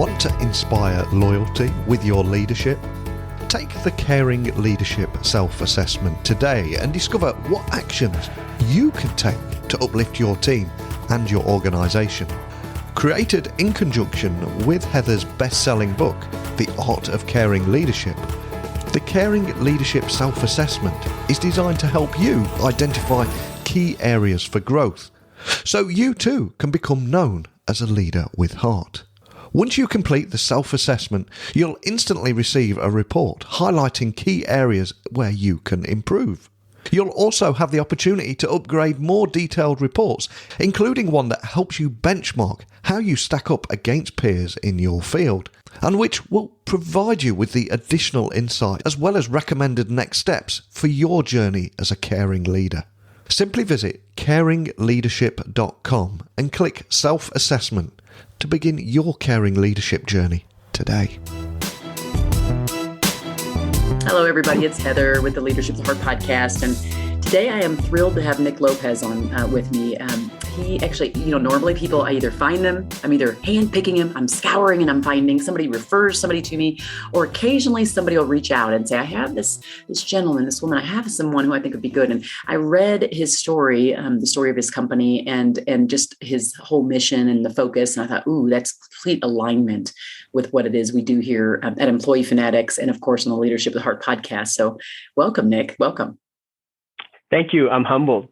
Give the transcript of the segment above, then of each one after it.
Want to inspire loyalty with your leadership? Take the Caring Leadership Self-Assessment today and discover what actions you can take to uplift your team and your organisation. Created in conjunction with Heather's best-selling book, The Art of Caring Leadership, the Caring Leadership Self-Assessment is designed to help you identify key areas for growth, so you too can become known as a leader with heart. Once you complete the self-assessment, you'll instantly receive a report highlighting key areas where you can improve. You'll also have the opportunity to upgrade more detailed reports, including one that helps you benchmark how you stack up against peers in your field, and which will provide you with the additional insight as well as recommended next steps for your journey as a caring leader. Simply visit caringleadership.com and click Self-Assessment to begin your caring leadership journey today. Hello, everybody. It's Heather with the Leadership of the Heart podcast. And today I am thrilled to have Nick Lopez on with me. He actually, normally people, I either find them, I'm either hand-picking them, I'm scouring and I'm finding somebody refers somebody to me, or occasionally somebody will reach out and say, I have this gentleman, this woman, I have someone who I think would be good. And I read his story, the story of his company and just his whole mission and the focus. And I thought, ooh, that's complete alignment with what it is we do here at Employee Fanatics and of course on the Leadership of the Heart podcast. So welcome, Nick. Welcome. Thank you. I'm humbled.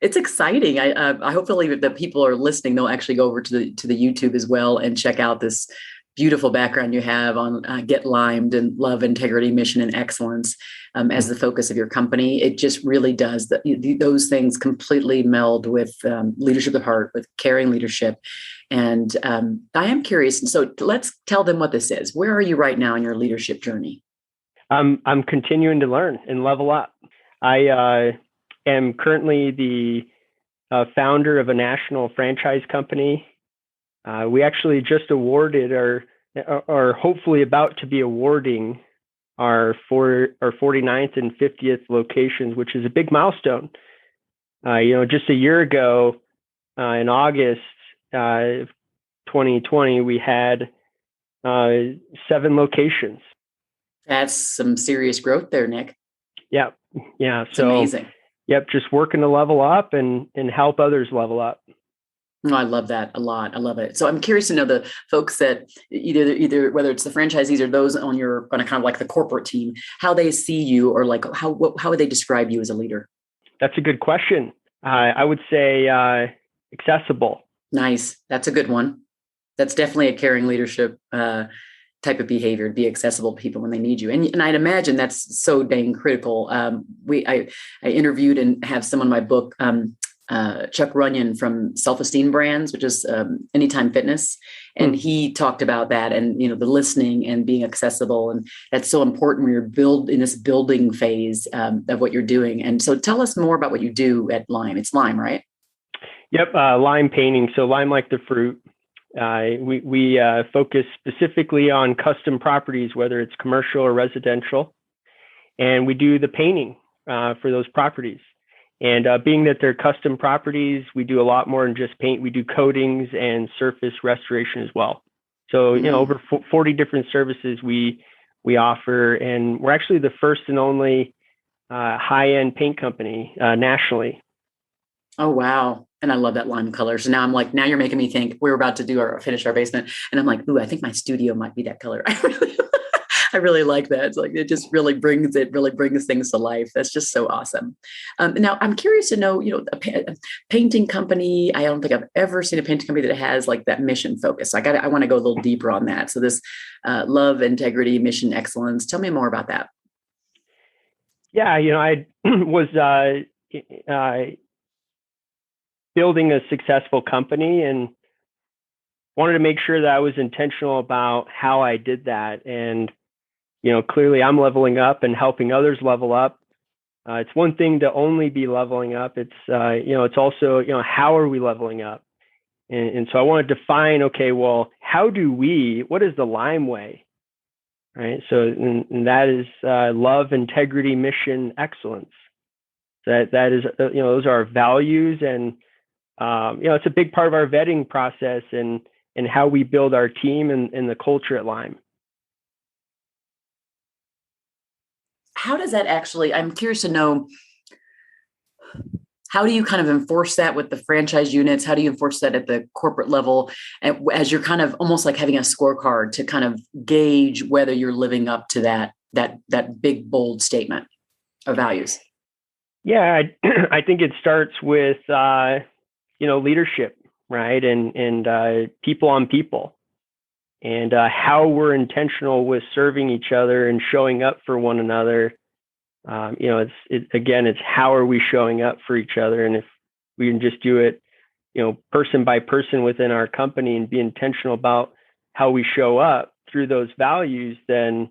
It's exciting. I hopefully the people are listening, they'll actually go over to the YouTube as well and check out this beautiful background you have on Get Limed and love, integrity, mission, and excellence as the focus of your company. It just really does. Those things completely meld with Leadership of the Heart, with caring leadership. And I am curious. So let's tell them what this is. Where are you right now in your leadership journey? I'm continuing to learn and level up. I am currently the founder of a national franchise company. We actually just awarded or hopefully about to be awarding our 49th and 50th locations, which is a big milestone. Just a year ago, in August 2020, we had 7 locations. That's some serious growth there, Nick. Yeah. It's amazing. Yep, just working to level up and help others level up. Oh, I love that a lot. I love it. So I'm curious to know the folks that either whether it's the franchisees or those on your kind of like the corporate team, how they see you or like how would they describe you as a leader? That's a good question. I would say accessible. Nice. That's a good one. That's definitely a caring leadership type of behavior, to be accessible to people when they need you. And I'd imagine that's so dang critical. I interviewed and have someone in my book, Chuck Runyon from Self-Esteem Brands, which is Anytime Fitness. And he talked about that and, the listening and being accessible. And that's so important when you're in this building phase of what you're doing. And so tell us more about what you do at Lime. It's Lime, right? Yep. Lime painting. So lime like the fruit. We focus specifically on custom properties, whether it's commercial or residential, and we do the painting for those properties. And being that they're custom properties, we do a lot more than just paint. We do coatings and surface restoration as well. So, over 40 different services we offer, and we're actually the first and only high-end paint company nationally. Oh, wow. And I love that lime color. So now I'm like, now you're making me think we're about to finish our basement. And I'm like, ooh, I think my studio might be that color. I really like that. It's like, it just really brings things to life. That's just so awesome. Now I'm curious to know, a painting company, I don't think I've ever seen a painting company that has like that mission focus. I want to go a little deeper on that. So this love, integrity, mission, excellence. Tell me more about that. Yeah. I was, building a successful company and wanted to make sure that I was intentional about how I did that. And, clearly I'm leveling up and helping others level up. It's one thing to only be leveling up. It's, it's also, how are we leveling up? And so I want to define, okay, well, what is the Lime way? Right. So, and that is love, integrity, mission, excellence. That is, those are our values, and it's a big part of our vetting process. And and how we build our team and the culture at Lime. How does that actually, I'm curious to know, how do you kind of enforce that with the franchise units? How do you enforce that at the corporate level? And as you're kind of almost like having a scorecard to kind of gauge whether you're living up to that big, bold statement of values? Yeah, I think it starts with, leadership, right? And people on people, and how we're intentional with serving each other and showing up for one another. It's how are we showing up for each other? And if we can just do it, person by person within our company and be intentional about how we show up through those values, then,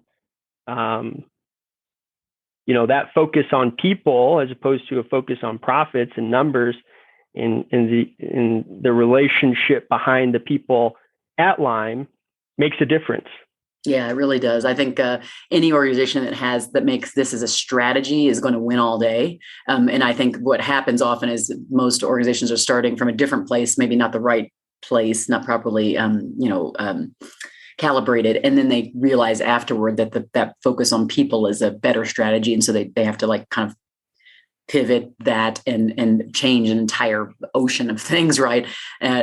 that focus on people as opposed to a focus on profits and numbers in the relationship behind the people at Lime makes a difference. Yeah, it really does. I think any organization that makes this as a strategy is going to win all day. And I think what happens often is most organizations are starting from a different place, maybe not the right place, not properly, calibrated. And then they realize afterward that that focus on people is a better strategy. And so they have to like kind of pivot that and change an entire ocean of things, right?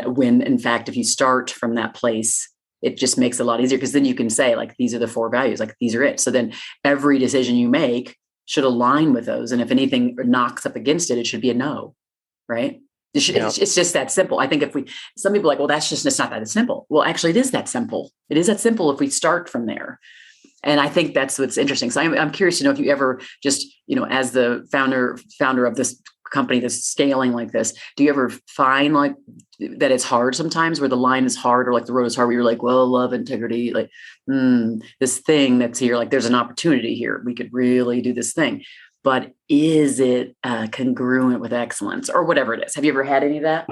When in fact, if you start from that place, it just makes it a lot easier, because then you can say, like, these are the 4 values, like these are it. So then every decision you make should align with those. And if anything knocks up against it, it should be a no, right? It's just that simple. I think some people are like, well, it's not that simple. Well, actually it is that simple. It is that simple if we start from there. And I think that's what's interesting. So I'm curious to know if you ever just, as the founder of this company that's scaling like this, do you ever find like that it's hard sometimes, where the line is hard, or like the road is hard, where you're like, well, love, integrity, like this thing that's here, like there's an opportunity here. We could really do this thing, but is it congruent with excellence or whatever it is? Have you ever had any of that?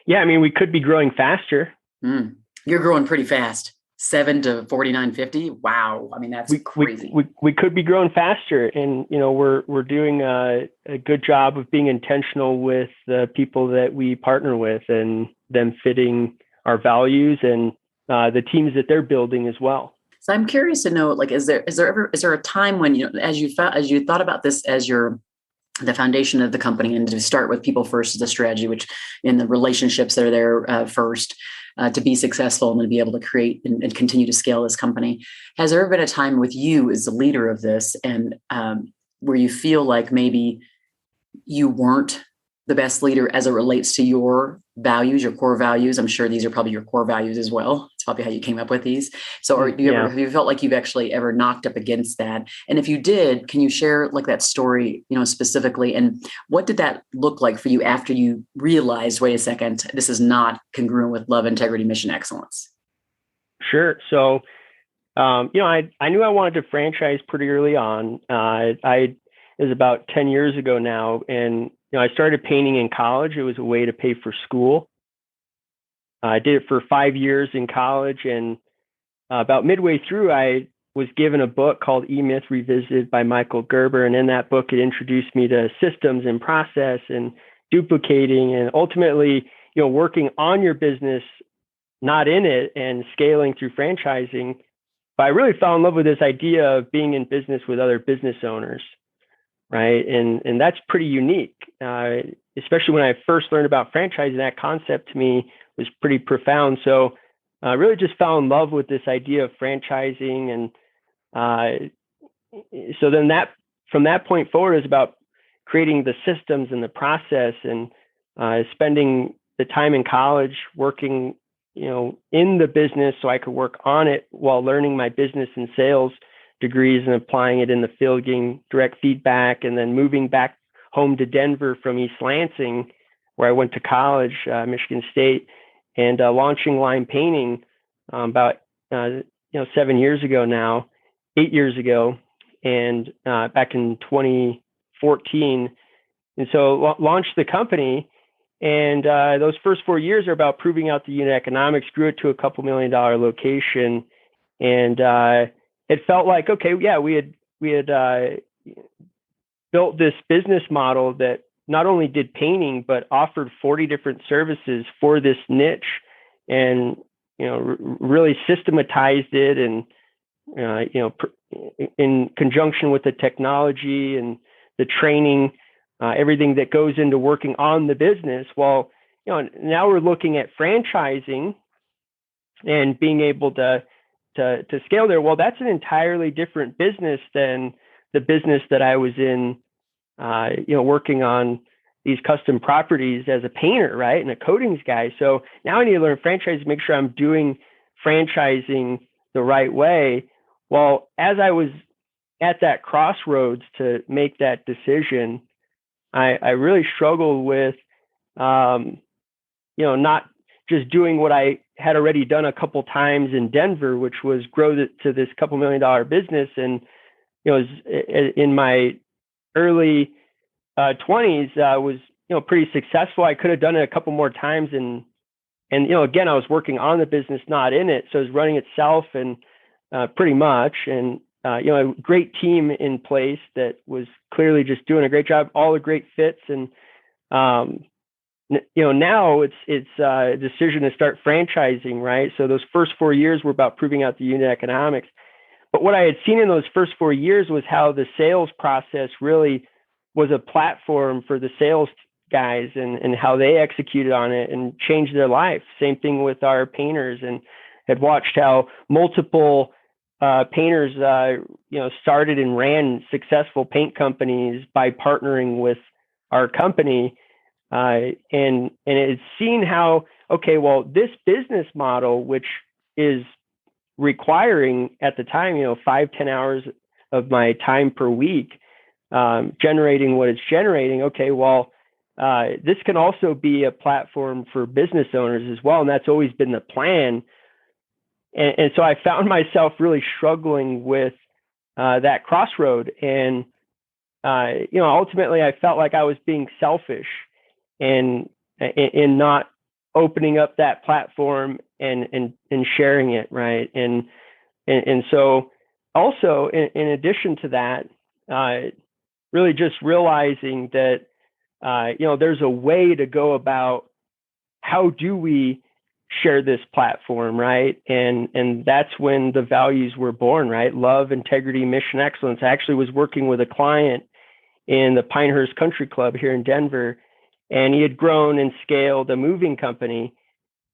Yeah. I mean, we could be growing faster. You're growing pretty fast. 7 to 49.50. Wow. I mean, that's crazy. We could be growing faster, and, we're doing a good job of being intentional with the people that we partner with and them fitting our values and the teams that they're building as well. So I'm curious to know, like, is there a time when, as you thought about this as the foundation of the company, and to start with people first as a strategy, which in the relationships that are there first, to be successful and to be able to create and continue to scale this company. Has there ever been a time with you as the leader of this, and where you feel like maybe you weren't the best leader as it relates to your values, your core values? I'm sure these are probably your core values as well. It's probably how you came up with these. So have you felt like you've actually ever knocked up against that? And if you did, can you share like that story, specifically? And what did that look like for you after you realized, wait a second, this is not congruent with love, integrity, mission, excellence? Sure. So, I knew I wanted to franchise pretty early on. It was about 10 years ago now. And I started painting in college. It was a way to pay for school. I did it for 5 years in college, and about midway through, I was given a book called E-Myth Revisited by Michael Gerber. And in that book, it introduced me to systems and process and duplicating, and ultimately, working on your business, not in it, and scaling through franchising. But I really fell in love with this idea of being in business with other business owners. Right. And that's pretty unique, especially when I first learned about franchising. That concept to me was pretty profound. So I really just fell in love with this idea of franchising. And so then from that point forward is about creating the systems and the process, and spending the time in college working, in the business so I could work on it while learning my business and sales degrees and applying it in the field, getting direct feedback, and then moving back home to Denver from East Lansing, where I went to college, Michigan State, and launching Lime Painting about 7 years ago now, 8 years ago, and back in 2014. And so launched the company, and those first 4 years are about proving out the unit economics, grew it to a couple $1 million location, and it felt like, okay, yeah, we had built this business model that not only did painting, but offered 40 different services for this niche. And really systematized it, and in conjunction with the technology and the training, everything that goes into working on the business. Well, now we're looking at franchising and being able to scale there. Well, that's an entirely different business than the business that I was in, working on these custom properties as a painter, right, and a coatings guy. So now I need to learn franchising, make sure I'm doing franchising the right way. Well, as I was at that crossroads to make that decision, I really struggled with, not just doing what I had already done a couple times in Denver, which was grow to this $2 million business. And, in my early 20s, was, pretty successful. I could have done it a couple more times. And, again, I was working on the business, not in it. So it was running itself, and pretty much. And, a great team in place that was clearly just doing a great job, all the great fits. And, now it's a decision to start franchising, right? So those first 4 years were about proving out the unit economics. But what I had seen in those first 4 years was how the sales process really was a platform for the sales guys, and how they executed on it and changed their life. Same thing with our painters, and had watched how multiple painters, started and ran successful paint companies by partnering with our company. And it's seen how, okay, well, this business model, which is requiring at the time, 5-10 hours of my time per week, generating what it's generating. Okay, well, this can also be a platform for business owners as well. And that's always been the plan. And so I found myself really struggling with that crossroad. And, ultimately I felt like I was being selfish and in not opening up that platform and sharing it. Right. And so also in addition to that, really just realizing that, there's a way to go about how do we share this platform, right? And that's when the values were born, right? Love, integrity, mission, excellence. I actually was working with a client in the Pinehurst Country Club here in Denver, and he had grown and scaled a moving company.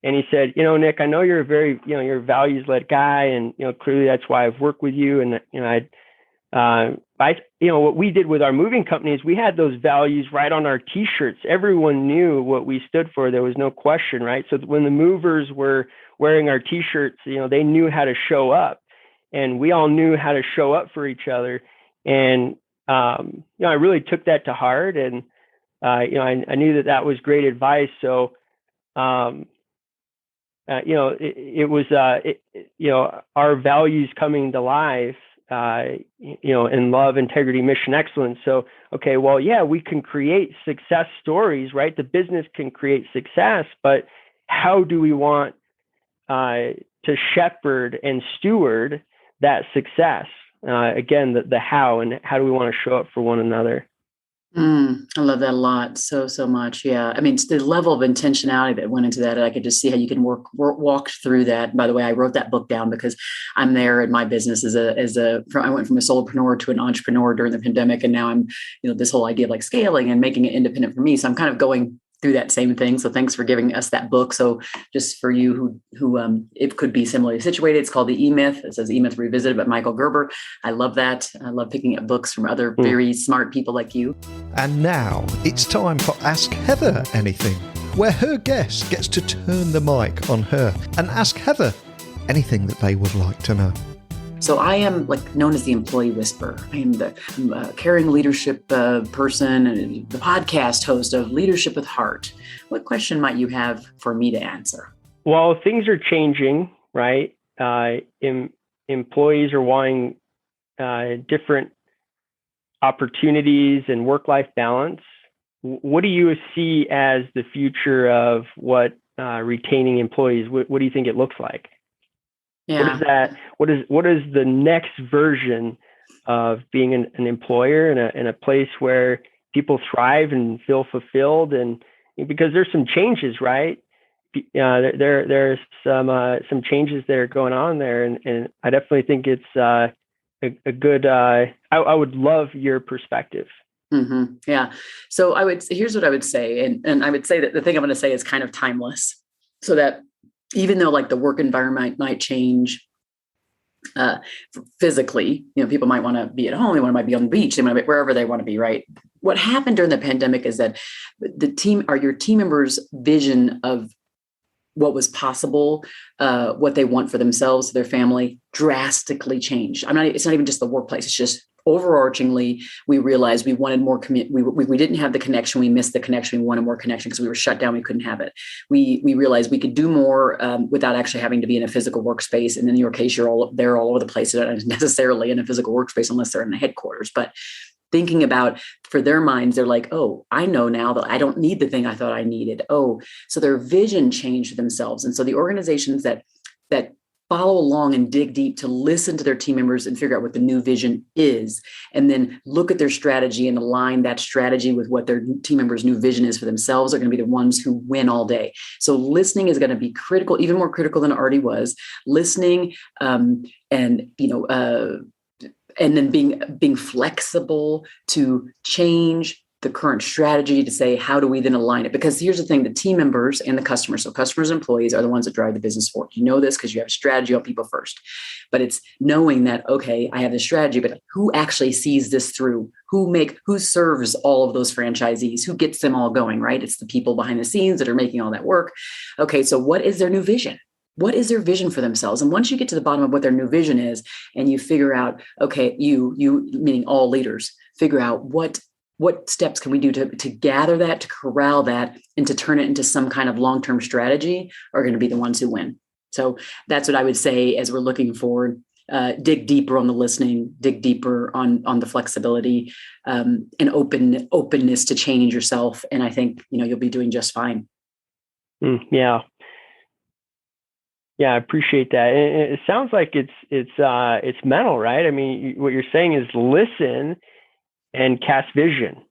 And he said, Nick, I know you're a very, you're a values-led guy, and clearly that's why I've worked with you. And what we did with our moving company is we had those values right on our T-shirts. Everyone knew what we stood for. There was no question, right? So when the movers were wearing our T-shirts, they knew how to show up, and we all knew how to show up for each other. And I really took that to heart, and I knew that was great advice. So it was our values coming to life. In love, integrity, mission, excellence. So, okay, well, yeah, we can create success stories, right? The business can create success, but how do we want to shepherd and steward that success? Again, the how, and how do we want to show up for one another? I love that a lot. So much. Yeah. I mean, it's the level of intentionality that went into that. I could just see how you can walk through that. By the way, I wrote that book down because I'm there in my business I went from a solopreneur to an entrepreneur during the pandemic. And now I'm, this whole idea of like scaling and making it independent for me. So I'm kind of going through that same thing. So thanks for giving us that book. So just for you who it could be similarly situated, it's called The E-Myth. It says E-Myth Revisited by Michael Gerber. I love that. I love picking up books from other very smart people like you. And now it's time for Ask Heather Anything, where her guest gets to turn the mic on her and ask Heather anything that they would like to know. So I am known as the employee whisperer. I'm a caring leadership person and the podcast host of Leadership with Heart. What question might you have for me to answer? Well, things are changing, right? Employees are wanting different opportunities and work-life balance. What do you see as the future of what retaining employees? What do you think it looks like? Yeah. What is the next version of being an employer in a place where people thrive and feel fulfilled? And because there's some changes, right? there's some changes that are going on there, and I definitely think it's a good. I would love your perspective. Mm-hmm. Yeah. So here's what I would say. And I would say that the thing I'm going to say is kind of timeless, so that even though like the work environment might change, physically, people might want to be at home. They might be on the beach. They might be wherever they want to be. Right. What happened during the pandemic is that your team members' vision of what was possible, what they want for themselves, their family, drastically changed. It's not even just the workplace. It's just overarchingly, we realized we wanted more we didn't have the connection. We missed the connection. We wanted more connection because we were shut down. We couldn't have it. We realized we could do more without actually having to be in a physical workspace. And in your case, you're all over the place. They're not necessarily in a physical workspace unless they're in the headquarters. But thinking about, for their minds, they're like, oh, I know now that I don't need the thing I thought I needed. Oh, so their vision changed themselves. And so the organizations that follow along and dig deep to listen to their team members and figure out what the new vision is, and then look at their strategy and align that strategy with what their team members' new vision is for themselves, are going to be the ones who win all day. So listening is going to be critical, even more critical than it already was. Listening, and then being flexible to change the current strategy to say, how do we then align it? Because here's the thing, the team members and the customers, so customers and employees are the ones that drive the business forward. You know this because you have a strategy on people first, but it's knowing that, okay, I have this strategy, but who actually sees this through? Who serves all of those franchisees? Who gets them all going, right? It's the people behind the scenes that are making all that work. Okay, so what is their new vision? What is their vision for themselves? And once you get to the bottom of what their new vision is, and you figure out, okay, you meaning all leaders, figure out what steps can we do to gather that, to corral that, and to turn it into some kind of long-term strategy, are going to be the ones who win. So that's what I would say as we're looking forward. Dig deeper on the listening, dig deeper on the flexibility, and openness to change yourself. And I think, you'll be doing just fine. Yeah. Yeah, I appreciate that. And it sounds like it's mental, right? I mean, what you're saying is listen and cast vision.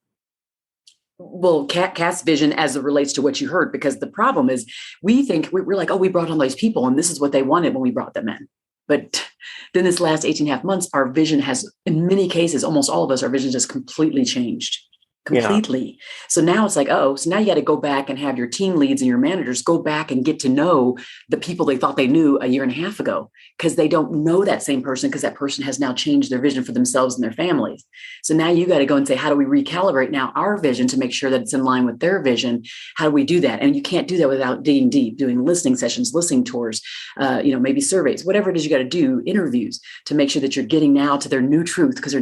Well, cast vision as it relates to what you heard, because the problem is we think we're like, oh, we brought on these people and this is what they wanted when we brought them in. But then this last 18.5 months, our vision has, in many cases, almost all of us, our vision just completely changed. Completely. Yeah. So now it's like, so now you got to go back and have your team leads and your managers go back and get to know the people they thought they knew a year and a half ago, because they don't know that same person, because that person has now changed their vision for themselves and their families. So now you got to go and say, how do we recalibrate now our vision to make sure that it's in line with their vision? How do we do that? And you can't do that without digging deep, doing listening sessions, listening tours, maybe surveys, whatever it is you got to do, interviews, to make sure that you're getting now to their new truth, because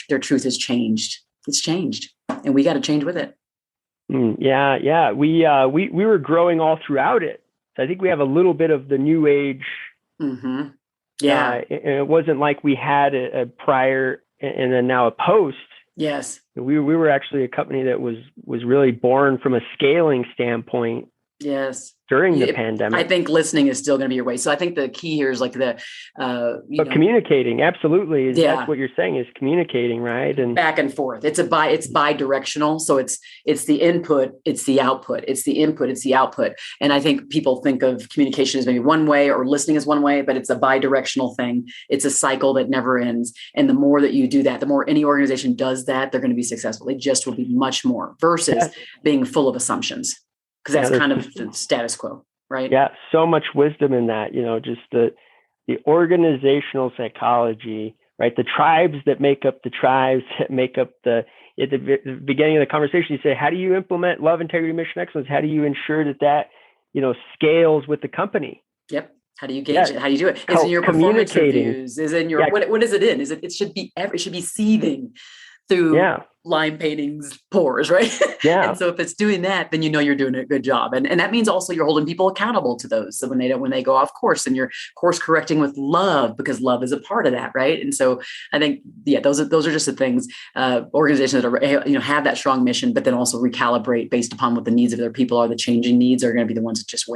their truth has changed. It's changed, and we got to change with it. Yeah. We were growing all throughout it. So I think we have a little bit of the new age. Mm-hmm. Yeah. And it wasn't like we had a prior and then now a post. Yes. We were actually a company that was really born from a scaling standpoint. Yes. During the pandemic. I think listening is still going to be your way. So I think the key here is like communicating. Absolutely. That's what you're saying, is communicating, right? And back and forth. It's bi-directional. So it's the input, it's the output, it's the input, it's the output. And I think people think of communication as maybe one way or listening as one way, but it's a bi-directional thing. It's a cycle that never ends. And the more that you do that, the more any organization does that, they're going to be successful. They just will be much more, versus being full of assumptions. Because that's kind of the status quo, right? Yeah, so much wisdom in that, just the organizational psychology, right? The tribes that make up the tribes that make up at the beginning of the conversation, you say, how do you implement love, integrity, mission, excellence? How do you ensure that scales with the company? Yep. How do you gauge it? How do you do it? Is it in your performance reviews? Is it in your, what is it in? It should be seething through line painting's pores, right? Yeah. And so if it's doing that, then you're doing a good job. And that means also you're holding people accountable to those. So when they go off course, and you're course correcting with love, because love is a part of that, right? And so I think, those are just the things, organizations that are, have that strong mission, but then also recalibrate based upon what the needs of their people are. The changing needs are going to be the ones that just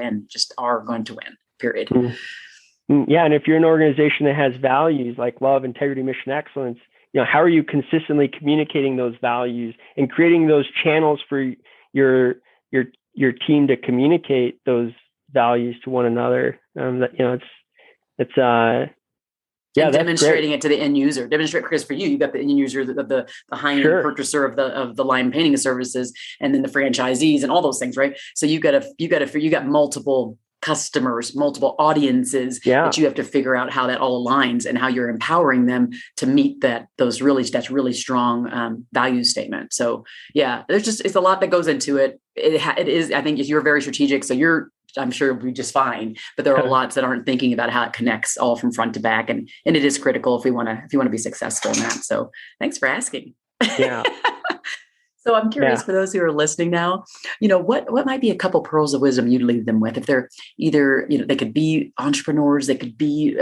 are going to win, period. Mm-hmm. Yeah. And if you're an organization that has values like love, integrity, mission, excellence, how are you consistently communicating those values and creating those channels for your team to communicate those values to one another. And demonstrating it to the end user. Demonstrate, because for you got the end user, the high-end purchaser of the line painting services, and then the franchisees and all those things, right? So you got multiple customers, multiple audiences that you have to figure out how that all aligns and how you're empowering them to meet that's really strong value statement. So it's a lot that goes into it. It is, I think, you're very strategic. So I'm sure it'll be just fine, but there are lots that aren't thinking about how it connects all from front to back. And it is critical if you want to be successful in that. So thanks for asking. Yeah. So I'm curious, for those who are listening now, what might be a couple pearls of wisdom you'd leave them with? If they're either, they could be entrepreneurs, they could be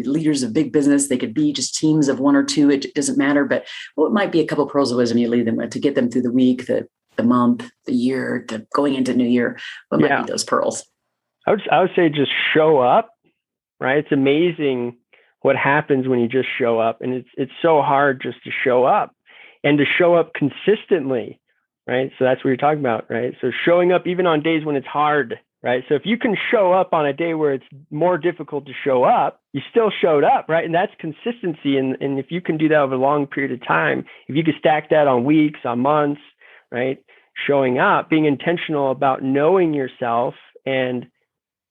leaders of big business, they could be just teams of one or two, it doesn't matter. But what might be a couple pearls of wisdom you leave them with to get them through the week, the month, the year, to going into New Year? What might be those pearls? I would say just show up, right? It's amazing what happens when you just show up, and it's so hard just to show up and to show up consistently, right? So that's what you're talking about, right? So showing up even on days when it's hard, right? So if you can show up on a day where it's more difficult to show up, you still showed up, right? And that's consistency. And if you can do that over a long period of time, if you could stack that on weeks, on months, right? Showing up, being intentional about knowing yourself and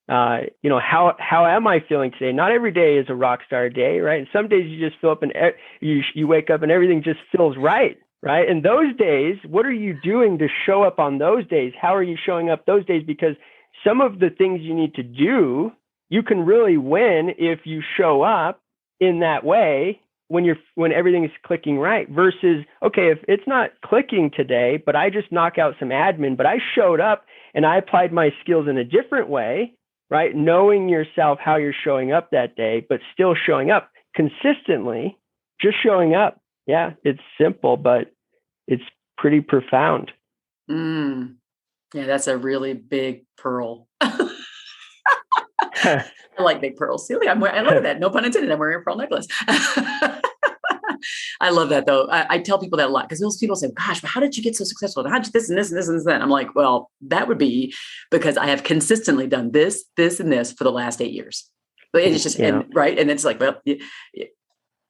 how am I feeling today? Not every day is a rock star day, right? And some days you just feel up and you wake up and everything just feels right? And those days, what are you doing to show up on those days? How are you showing up those days? Because some of the things you need to do, you can really win if you show up in that way when everything is clicking right, versus, okay, if it's not clicking today, but I just knock out some admin, but I showed up and I applied my skills in a different way, right? Knowing yourself, how you're showing up that day, but still showing up consistently, just showing up. Yeah, it's simple, but it's pretty profound. Yeah, that's a really big pearl. I like big pearls. See, I love that. No pun intended. I'm wearing a pearl necklace. I love that, though. I tell people that a lot, because those people say, gosh, how did you get so successful? How did you this and this and this and that? I'm like, well, that would be because I have consistently done this, and this for the last 8 years. But it's just, right. And it's like, well,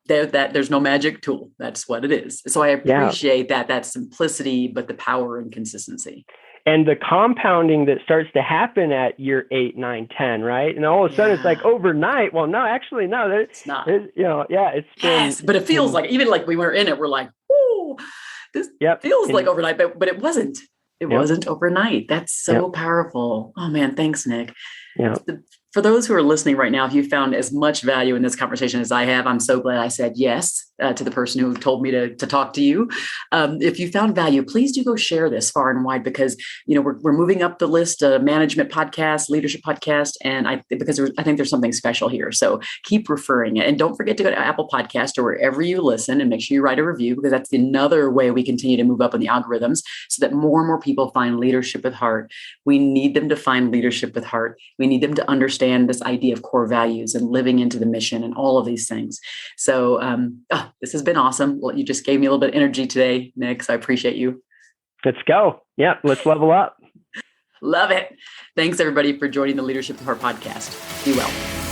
there's no magic tool. That's what it is. So I appreciate that simplicity, but the power and consistency. And the compounding that starts to happen at year 8, 9, 10, right? And all of a sudden it's like overnight. Well, no, actually, no, it's not. It's but it feels like, even like we were in it, we're like, "Ooh, this feels like overnight," but it wasn't. It wasn't overnight. That's so powerful. Oh man, thanks, Nick. Yeah. For those who are listening right now, if you found as much value in this conversation as I have, I'm so glad I said yes to the person who told me to talk to you. If you found value, please do go share this far and wide, because we're moving up the list, management podcast, leadership podcast, and I think there's something special here. So keep referring it, and don't forget to go to Apple Podcast or wherever you listen, and make sure you write a review, because that's another way we continue to move up in the algorithms, so that more and more people find leadership with heart. We need them to find leadership with heart. We need them to understand this idea of core values and living into the mission and all of these things. So this has been awesome. Well, you just gave me a little bit of energy today, Nick, so I appreciate you. Let's go. Yeah, let's level up. Love it. Thanks, everybody, for joining the Leadership with Heart podcast. Be well.